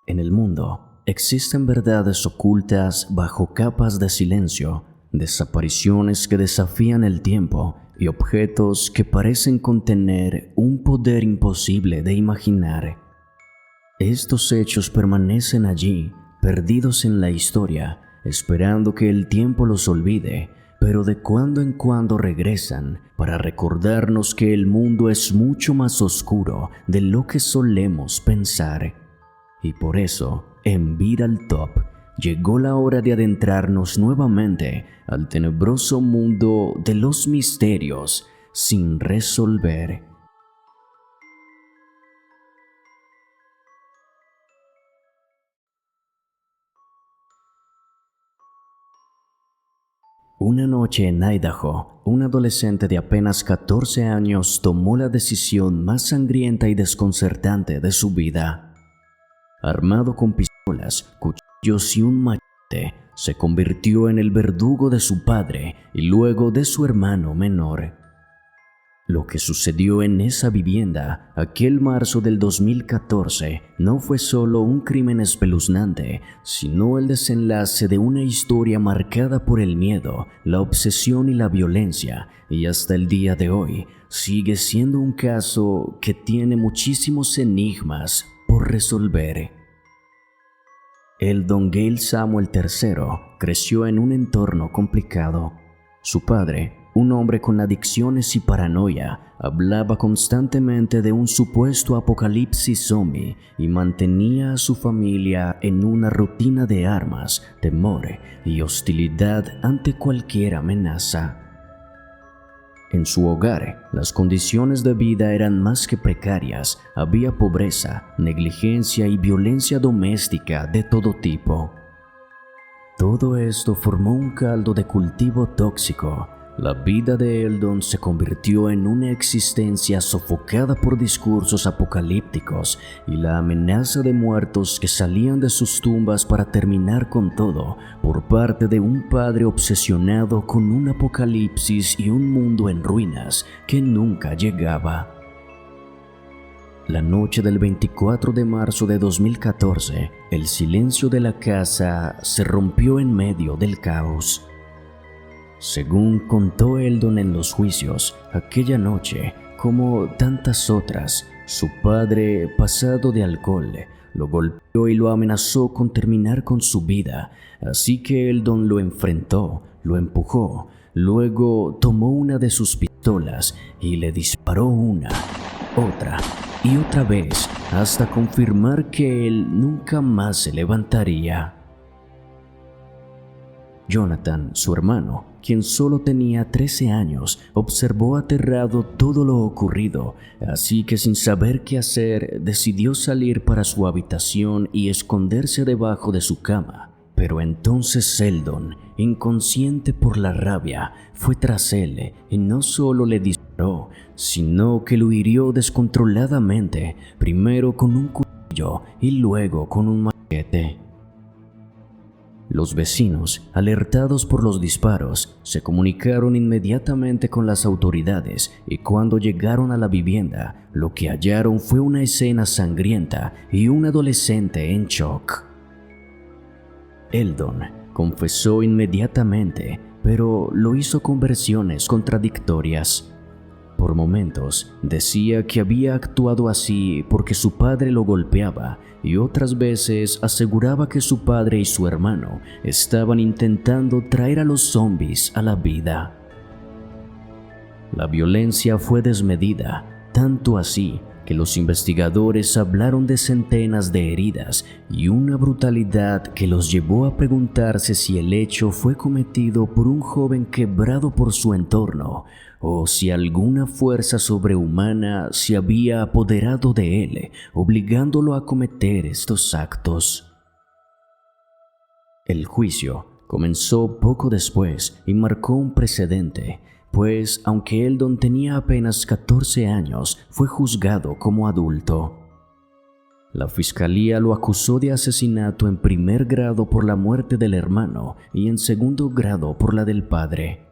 En el mundo existen verdades ocultas bajo capas de silencio, desapariciones que desafían el tiempo y objetos que parecen contener un poder imposible de imaginar. Estos hechos permanecen allí, perdidos en la historia, esperando que el tiempo los olvide, pero de cuando en cuando regresan para recordarnos que el mundo es mucho más oscuro de lo que solemos pensar. Y por eso, en Viral Top, llegó la hora de adentrarnos nuevamente al tenebroso mundo de los misterios sin resolver. Una noche en Idaho, un adolescente de apenas 14 años tomó la decisión más sangrienta y desconcertante de su vida. Armado con pistolas, cuchillos y un machete, se convirtió en el verdugo de su padre y luego de su hermano menor. Lo que sucedió en esa vivienda aquel marzo del 2014 no fue solo un crimen espeluznante, sino el desenlace de una historia marcada por el miedo, la obsesión y la violencia, y hasta el día de hoy sigue siendo un caso que tiene muchísimos enigmas por resolver. Eldon Gale Samuel III creció en un entorno complicado. Su padre, un hombre con adicciones y paranoia, hablaba constantemente de un supuesto apocalipsis zombie y mantenía a su familia en una rutina de armas, temor y hostilidad ante cualquier amenaza. En su hogar, las condiciones de vida eran más que precarias. Había pobreza, negligencia y violencia doméstica de todo tipo. Todo esto formó un caldo de cultivo tóxico. La vida de Eldon se convirtió en una existencia sofocada por discursos apocalípticos y la amenaza de muertos que salían de sus tumbas para terminar con todo por parte de un padre obsesionado con un apocalipsis y un mundo en ruinas que nunca llegaba. La noche del 24 de marzo de 2014, el silencio de la casa se rompió en medio del caos. Según contó Eldon en los juicios, aquella noche, como tantas otras, su padre, pasado de alcohol, lo golpeó y lo amenazó con terminar con su vida, así que Eldon lo enfrentó, lo empujó, luego tomó una de sus pistolas y le disparó una, otra y otra vez hasta confirmar que él nunca más se levantaría. Jonathan, su hermano, quien solo tenía 13 años, observó aterrado todo lo ocurrido, así que sin saber qué hacer, decidió salir para su habitación y esconderse debajo de su cama. Pero entonces Eldon, inconsciente por la rabia, fue tras él y no solo le disparó, sino que lo hirió descontroladamente, primero con un cuchillo y luego con un machete. Los vecinos, alertados por los disparos, se comunicaron inmediatamente con las autoridades y cuando llegaron a la vivienda, lo que hallaron fue una escena sangrienta y un adolescente en shock. Eldon confesó inmediatamente, pero lo hizo con versiones contradictorias. Por momentos decía que había actuado así porque su padre lo golpeaba y otras veces aseguraba que su padre y su hermano estaban intentando traer a los zombies a la vida. La violencia fue desmedida, tanto así que los investigadores hablaron de centenas de heridas y una brutalidad que los llevó a preguntarse si el hecho fue cometido por un joven quebrado por su entorno o si alguna fuerza sobrehumana se había apoderado de él, obligándolo a cometer estos actos. El juicio comenzó poco después y marcó un precedente, pues aunque Eldon tenía apenas 14 años, fue juzgado como adulto. La fiscalía lo acusó de asesinato en primer grado por la muerte del hermano y en segundo grado por la del padre.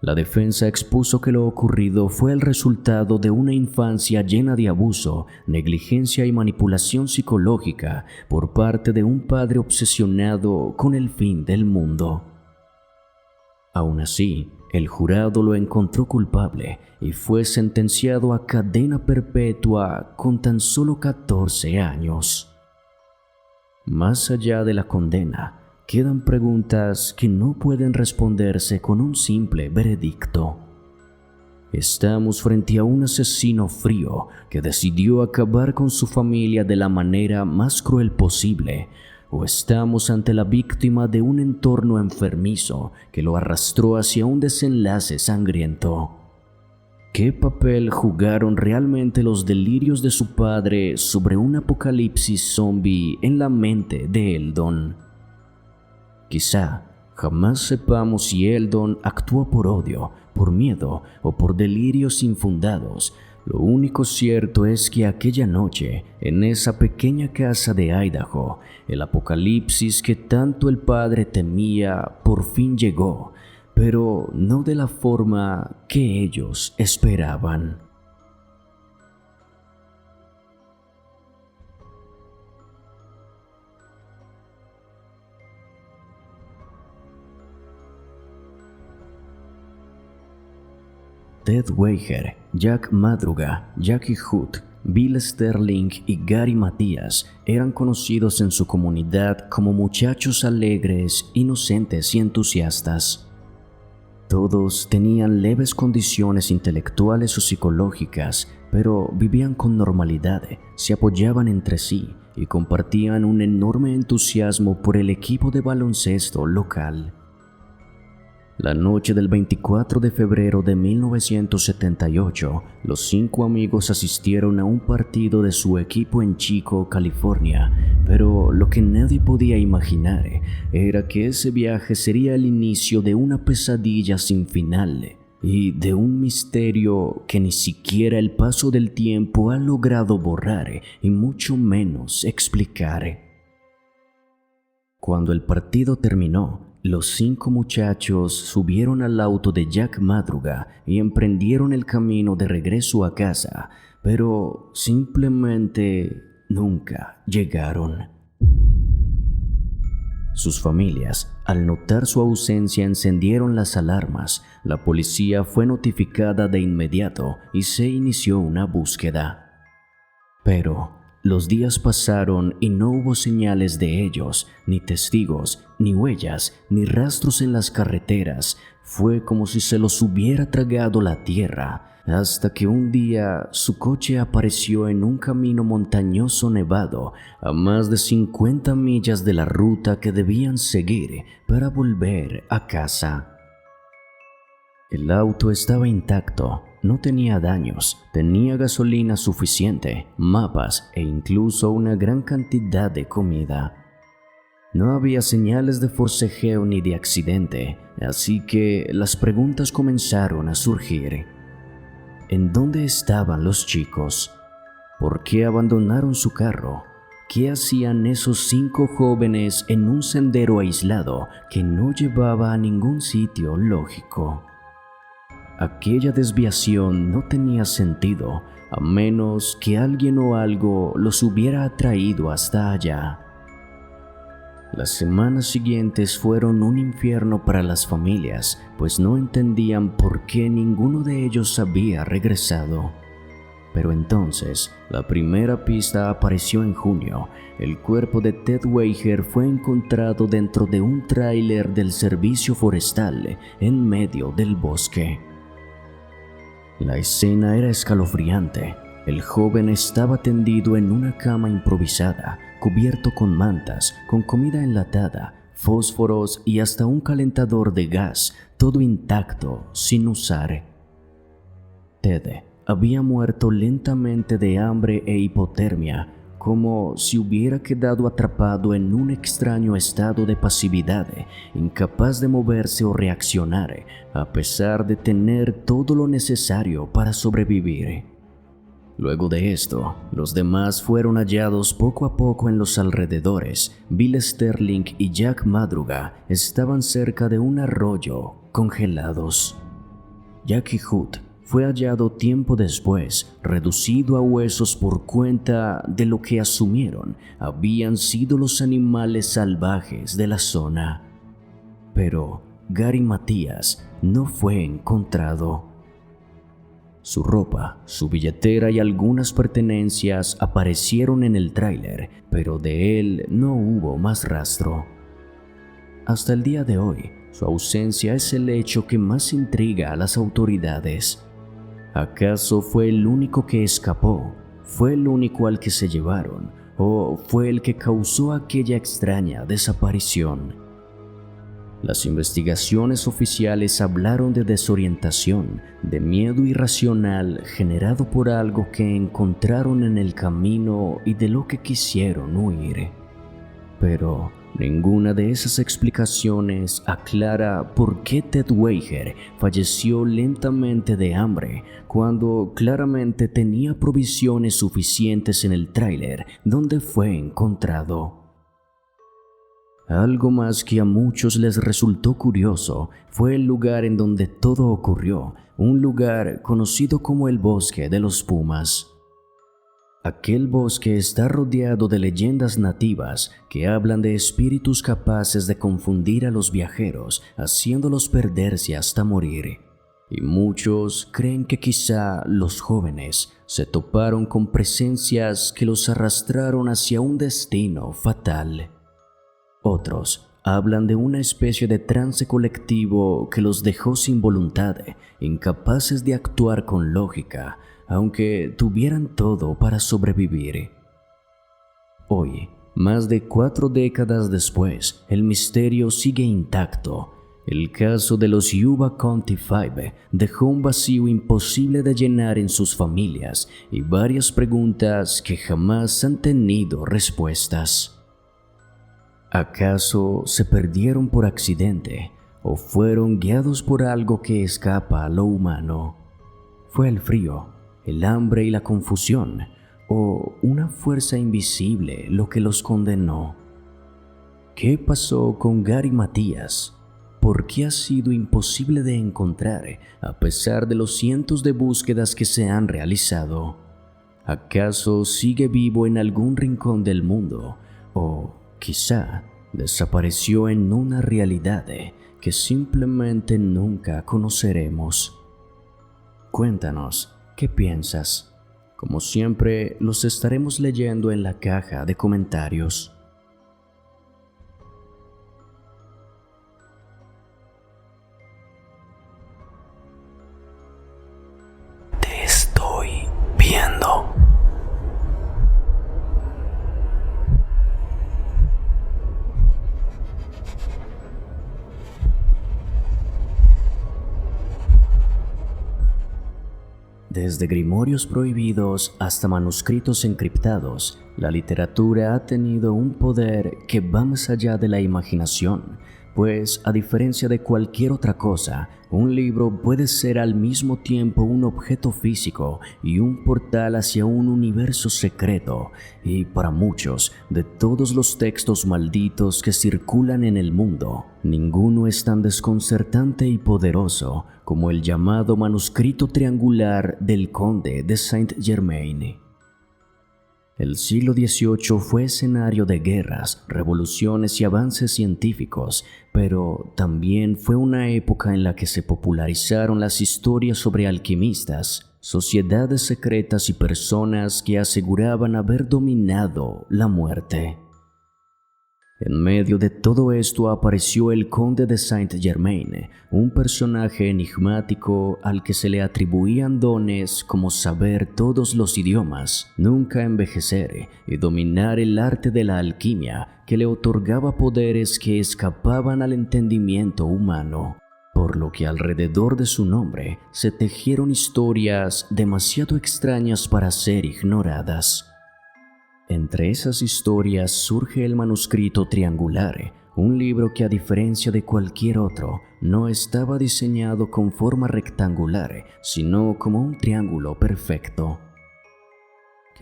La defensa expuso que lo ocurrido fue el resultado de una infancia llena de abuso, negligencia y manipulación psicológica por parte de un padre obsesionado con el fin del mundo. Aún así, el jurado lo encontró culpable y fue sentenciado a cadena perpetua con tan solo 14 años. Más allá de la condena, quedan preguntas que no pueden responderse con un simple veredicto. ¿Estamos frente a un asesino frío que decidió acabar con su familia de la manera más cruel posible? ¿O estamos ante la víctima de un entorno enfermizo que lo arrastró hacia un desenlace sangriento? ¿Qué papel jugaron realmente los delirios de su padre sobre un apocalipsis zombie en la mente de Eldon? Quizá jamás sepamos si Eldon actuó por odio, por miedo o por delirios infundados. Lo único cierto es que aquella noche, en esa pequeña casa de Idaho, el apocalipsis que tanto el padre temía por fin llegó, pero no de la forma que ellos esperaban. Ted Weiher, Jack Madruga, Jackie Hood, Bill Sterling y Gary Matías eran conocidos en su comunidad como muchachos alegres, inocentes y entusiastas. Todos tenían leves condiciones intelectuales o psicológicas, pero vivían con normalidad, se apoyaban entre sí y compartían un enorme entusiasmo por el equipo de baloncesto local. La noche del 24 de febrero de 1978, los 5 amigos asistieron a un partido de su equipo en Chico, California, pero lo que nadie podía imaginar era que ese viaje sería el inicio de una pesadilla sin final y de un misterio que ni siquiera el paso del tiempo ha logrado borrar y mucho menos explicar. Cuando el partido terminó, los 5 muchachos subieron al auto de Jack Madruga y emprendieron el camino de regreso a casa, pero simplemente nunca llegaron. Sus familias, al notar su ausencia, encendieron las alarmas. La policía fue notificada de inmediato y se inició una búsqueda. Pero los días pasaron y no hubo señales de ellos, ni testigos, ni huellas, ni rastros en las carreteras. Fue como si se los hubiera tragado la tierra, hasta que un día su coche apareció en un camino montañoso nevado, a más de 50 millas de la ruta que debían seguir para volver a casa. El auto estaba intacto. No tenía daños, tenía gasolina suficiente, mapas e incluso una gran cantidad de comida. No había señales de forcejeo ni de accidente, así que las preguntas comenzaron a surgir. ¿En dónde estaban los chicos? ¿Por qué abandonaron su carro? ¿Qué hacían esos 5 jóvenes en un sendero aislado que no llevaba a ningún sitio lógico? Aquella desviación no tenía sentido, a menos que alguien o algo los hubiera atraído hasta allá. Las semanas siguientes fueron un infierno para las familias, pues no entendían por qué ninguno de ellos había regresado. Pero entonces, la primera pista apareció en junio. El cuerpo de Ted Weiher fue encontrado dentro de un tráiler del servicio forestal en medio del bosque. La escena era escalofriante. El joven estaba tendido en una cama improvisada, cubierto con mantas, con comida enlatada, fósforos y hasta un calentador de gas, todo intacto, sin usar. Ted había muerto lentamente de hambre e hipotermia, como si hubiera quedado atrapado en un extraño estado de pasividad, incapaz de moverse o reaccionar, a pesar de tener todo lo necesario para sobrevivir. Luego de esto, los demás fueron hallados poco a poco en los alrededores. Bill Sterling y Jack Madruga estaban cerca de un arroyo, congelados. Jackie Hood fue hallado tiempo después, reducido a huesos por cuenta de lo que asumieron habían sido los animales salvajes de la zona. Pero Gary Matías no fue encontrado. Su ropa, su billetera y algunas pertenencias aparecieron en el tráiler, pero de él no hubo más rastro. Hasta el día de hoy, su ausencia es el hecho que más intriga a las autoridades. ¿Acaso fue el único que escapó? ¿Fue el único al que se llevaron? ¿O fue el que causó aquella extraña desaparición? Las investigaciones oficiales hablaron de desorientación, de miedo irracional generado por algo que encontraron en el camino y de lo que quisieron huir. Pero ninguna de esas explicaciones aclara por qué Ted Weiger falleció lentamente de hambre cuando claramente tenía provisiones suficientes en el tráiler donde fue encontrado. Algo más que a muchos les resultó curioso fue el lugar en donde todo ocurrió, un lugar conocido como el Bosque de los Pumas. Aquel bosque está rodeado de leyendas nativas que hablan de espíritus capaces de confundir a los viajeros, haciéndolos perderse hasta morir. Y muchos creen que quizá los jóvenes se toparon con presencias que los arrastraron hacia un destino fatal. Otros hablan de una especie de trance colectivo que los dejó sin voluntad, incapaces de actuar con lógica, aunque tuvieran todo para sobrevivir. Hoy, más de 4 décadas después, el misterio sigue intacto. El caso de los Yuba County Five dejó un vacío imposible de llenar en sus familias y varias preguntas que jamás han tenido respuestas. ¿Acaso se perdieron por accidente o fueron guiados por algo que escapa a lo humano? ¿Fue el frío, el hambre y la confusión, o una fuerza invisible lo que los condenó? ¿Qué pasó con Gary Matías? ¿Por qué ha sido imposible de encontrar a pesar de los cientos de búsquedas que se han realizado? ¿Acaso sigue vivo en algún rincón del mundo o quizá desapareció en una realidad que simplemente nunca conoceremos? Cuéntanos, ¿qué piensas? Como siempre, los estaremos leyendo en la caja de comentarios. Te estoy viendo. Desde grimorios prohibidos hasta manuscritos encriptados, la literatura ha tenido un poder que va más allá de la imaginación, pues a diferencia de cualquier otra cosa, un libro puede ser al mismo tiempo un objeto físico y un portal hacia un universo secreto, y para muchos, de todos los textos malditos que circulan en el mundo, ninguno es tan desconcertante y poderoso como el llamado manuscrito triangular del Conde de Saint-Germain. El siglo XVIII fue escenario de guerras, revoluciones y avances científicos, pero también fue una época en la que se popularizaron las historias sobre alquimistas, sociedades secretas y personas que aseguraban haber dominado la muerte. En medio de todo esto apareció el Conde de Saint-Germain, un personaje enigmático al que se le atribuían dones como saber todos los idiomas, nunca envejecer y dominar el arte de la alquimia que le otorgaba poderes que escapaban al entendimiento humano, por lo que alrededor de su nombre se tejieron historias demasiado extrañas para ser ignoradas. Entre esas historias surge el manuscrito triangular, un libro que a diferencia de cualquier otro, no estaba diseñado con forma rectangular, sino como un triángulo perfecto.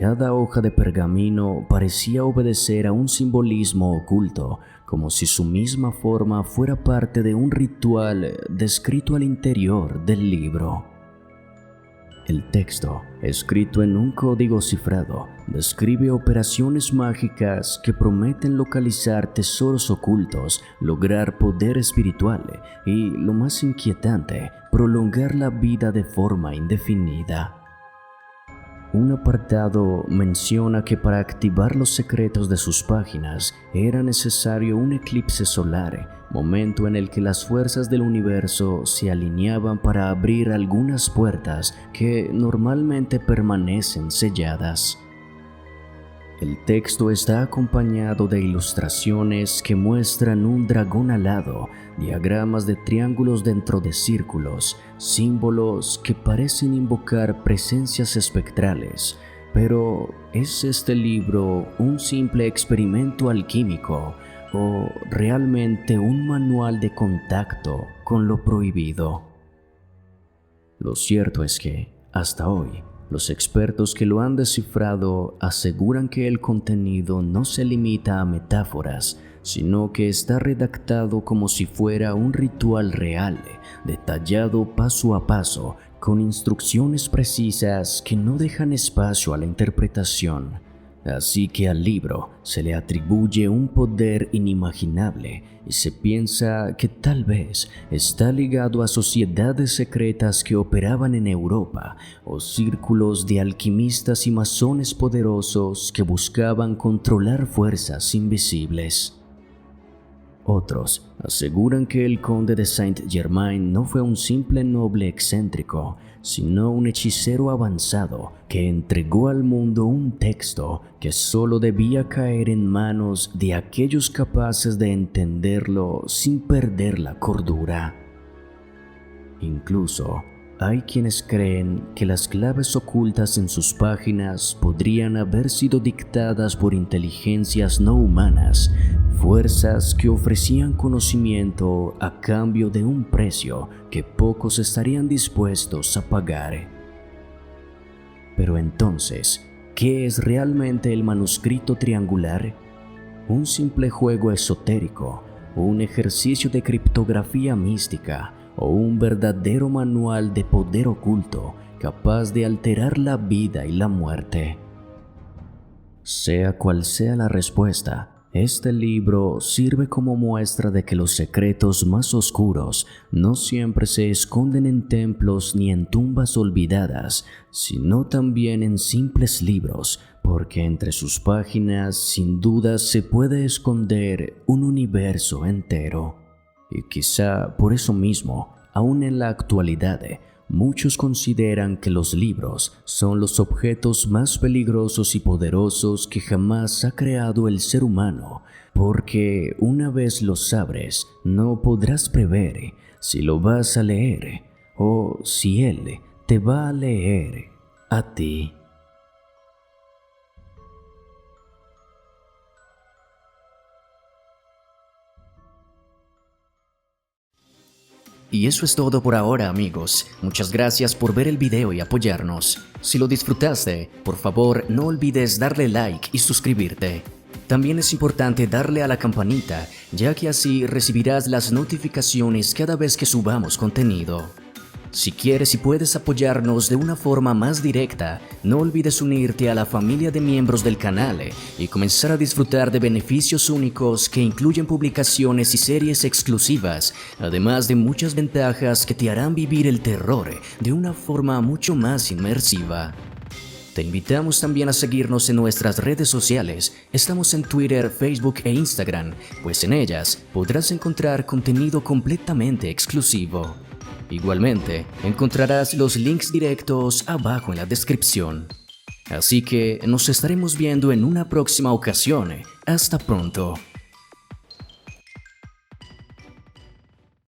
Cada hoja de pergamino parecía obedecer a un simbolismo oculto, como si su misma forma fuera parte de un ritual descrito al interior del libro. El texto, escrito en un código cifrado, describe operaciones mágicas que prometen localizar tesoros ocultos, lograr poder espiritual y, lo más inquietante, prolongar la vida de forma indefinida. Un apartado menciona que para activar los secretos de sus páginas era necesario un eclipse solar, momento en el que las fuerzas del universo se alineaban para abrir algunas puertas que normalmente permanecen selladas. El texto está acompañado de ilustraciones que muestran un dragón alado, diagramas de triángulos dentro de círculos, símbolos que parecen invocar presencias espectrales. Pero, ¿es este libro un simple experimento alquímico o realmente un manual de contacto con lo prohibido? Lo cierto es que, hasta hoy, los expertos que lo han descifrado aseguran que el contenido no se limita a metáforas, sino que está redactado como si fuera un ritual real, detallado paso a paso, con instrucciones precisas que no dejan espacio a la interpretación. Así que al libro se le atribuye un poder inimaginable y se piensa que tal vez está ligado a sociedades secretas que operaban en Europa o círculos de alquimistas y masones poderosos que buscaban controlar fuerzas invisibles. Otros aseguran que el conde de Saint-Germain no fue un simple noble excéntrico, sino un hechicero avanzado que entregó al mundo un texto que solo debía caer en manos de aquellos capaces de entenderlo sin perder la cordura. Incluso, hay quienes creen que las claves ocultas en sus páginas podrían haber sido dictadas por inteligencias no humanas, fuerzas que ofrecían conocimiento a cambio de un precio que pocos estarían dispuestos a pagar. Pero entonces, ¿qué es realmente el manuscrito triangular? ¿Un simple juego esotérico, un ejercicio de criptografía mística, o un verdadero manual de poder oculto capaz de alterar la vida y la muerte? Sea cual sea la respuesta, este libro sirve como muestra de que los secretos más oscuros no siempre se esconden en templos ni en tumbas olvidadas, sino también en simples libros, porque entre sus páginas sin duda se puede esconder un universo entero. Y quizá por eso mismo, aún en la actualidad, muchos consideran que los libros son los objetos más peligrosos y poderosos que jamás ha creado el ser humano, porque una vez los abres, no podrás prever si lo vas a leer o si él te va a leer a ti. Y eso es todo por ahora, amigos. Muchas gracias por ver el video y apoyarnos. Si lo disfrutaste, por favor no olvides darle like y suscribirte. También es importante darle a la campanita, ya que así recibirás las notificaciones cada vez que subamos contenido. Si quieres y puedes apoyarnos de una forma más directa, no olvides unirte a la familia de miembros del canal y comenzar a disfrutar de beneficios únicos que incluyen publicaciones y series exclusivas, además de muchas ventajas que te harán vivir el terror de una forma mucho más inmersiva. Te invitamos también a seguirnos en nuestras redes sociales. Estamos en Twitter, Facebook e Instagram, pues en ellas podrás encontrar contenido completamente exclusivo. Igualmente, encontrarás los links directos abajo en la descripción. Así que nos estaremos viendo en una próxima ocasión. Hasta pronto.